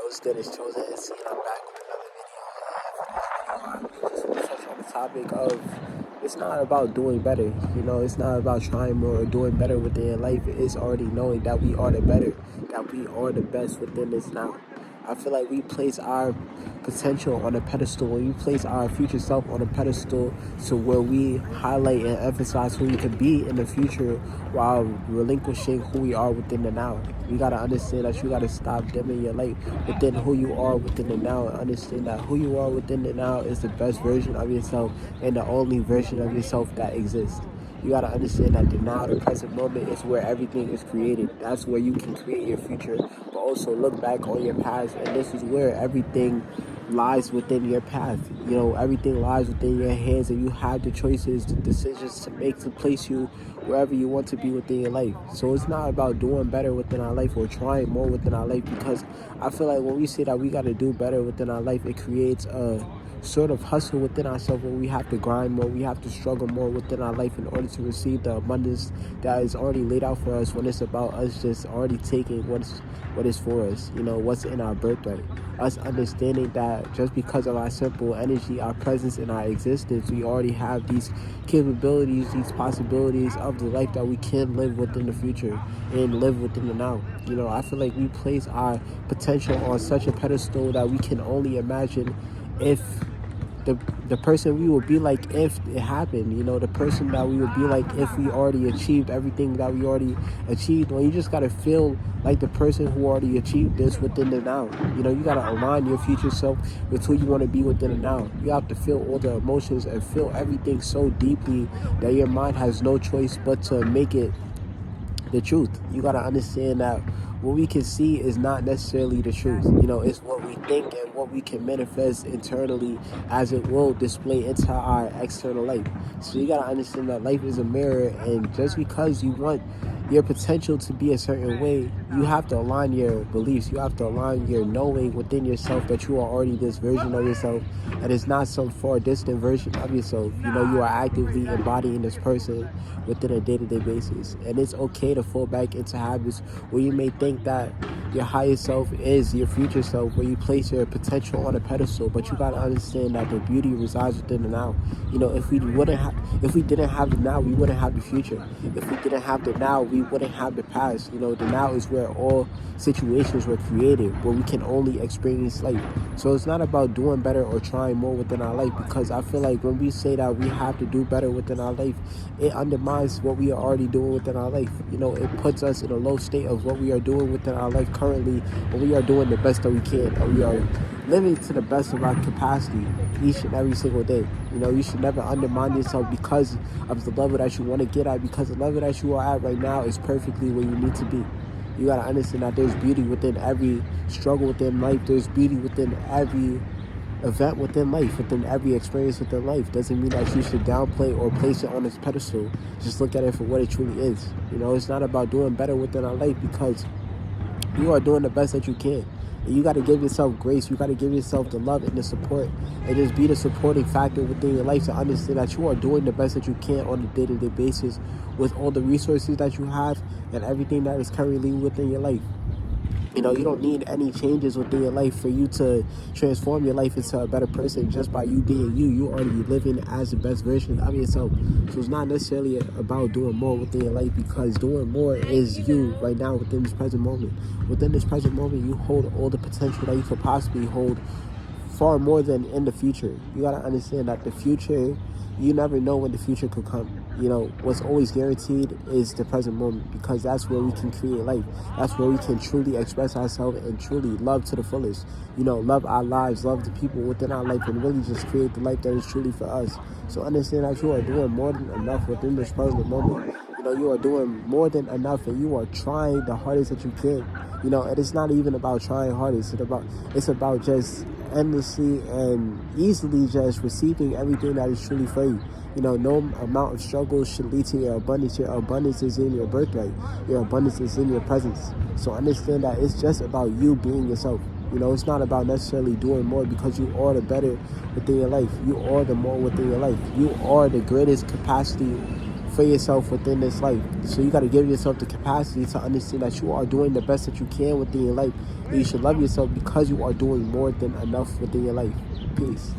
What's good? It's Chosen and I'm back with another video. And for this video, I just want to touch on the topic of it's not about doing better. It's not about trying more or doing better within life. It's already knowing that we are the better, that we are the best within this now. I feel like we place our potential on a pedestal, when we place our future self on a pedestal to where we highlight and emphasize who we could be in the future while relinquishing who we are within the now. You gotta understand that you gotta stop dimming your light within who you are within the now, and understand that who you are within the now is the best version of yourself and the only version of yourself that exists. You gotta understand that the now, the present moment, is where everything is created. That's where you can create your future, but also look back on your past, and this is where everything lies within your path. Everything lies within your hands, and you have the choices, the decisions to make to place you wherever you want to be within your life. So it's not about doing better within our life or trying more within our life, because I feel like when we say that we got to do better within our life, it creates a sort of hustle within ourselves where we have to grind more, we have to struggle more within our life in order to receive the abundance that is already laid out for us, when it's about us just already taking what is for us, what's in our birthright. Us understanding that just because of our simple energy, our presence, and our existence, we already have these capabilities, these possibilities of the life that we can live within the future and live within the now. I feel like we place our potential on such a pedestal that we can only imagine if the person we will be like if it happened, the person that we would be like if we already achieved everything that we already achieved. Well, you just got to feel like the person who already achieved this within the now. You got to align your future self with who you want to be within the now. You have to feel all the emotions and feel everything so deeply that your mind has no choice but to make it the truth. You got to understand that what we can see is not necessarily the truth. It's what we think and what we can manifest internally as it will display into our external life. So you got to understand that life is a mirror, and just because you want your potential to be a certain way, you have to align your beliefs. You have to align your knowing within yourself that you are already this version of yourself, and it's not some far distant version of yourself. You are actively embodying this person within a day-to-day basis, and it's okay to fall back into habits where you may think that your higher self is your future self, where you place your potential on a pedestal. But you got to understand that the beauty resides within the now. If we didn't have the now, we wouldn't have the future. If we didn't have the now, we wouldn't have the past. The now is where all situations were created, where we can only experience life. So it's not about doing better or trying more within our life, because I feel like when we say that we have to do better within our life, it undermines what we are already doing within our life. It puts us in a low state of what we are doing within our life currently, when we are doing the best that we can, and we are living to the best of our capacity each and every single day. You should never undermine yourself because of the level that you want to get at, because the level that you are at right now is perfectly where you need to be. You got to understand that there's beauty within every struggle within life. There's beauty within every event within life, within every experience within life. Doesn't mean that you should downplay or place it on its pedestal. Just look at it for what it truly is. It's not about doing better within our life, because you are doing the best that you can. And you got to give yourself grace. You got to give yourself the love and the support, and just be the supporting factor within your life to understand that you are doing the best that you can on a day-to-day basis with all the resources that you have and everything that is currently within your life. You don't need any changes within your life for you to transform your life into a better person. Just by you being you, you already living as the best version of yourself. So it's not necessarily about doing more within your life, because doing more is you right now within this present moment. Within this present moment, you hold all the potential that you could possibly hold, far more than in the future. You got to understand that the future, you never know when the future could come. What's always guaranteed is the present moment, because that's where we can create life. That's where we can truly express ourselves and truly love to the fullest. Love our lives, love the people within our life, and really just create the life that is truly for us. So understand that you are doing more than enough within this present moment. You are doing more than enough, and you are trying the hardest that you can. And it's not even about trying hardest. It's about just endlessly and easily just receiving everything that is truly for you. No amount of struggle should lead to your abundance. Your abundance is in your birthright. Your abundance is in your presence. So understand that it's just about you being yourself. It's not about necessarily doing more, because you are the better within your life. You are the more within your life. You are the greatest capacity for yourself within this life. So you got to give yourself the capacity to understand that you are doing the best that you can within your life. And you should love yourself because you are doing more than enough within your life. Peace.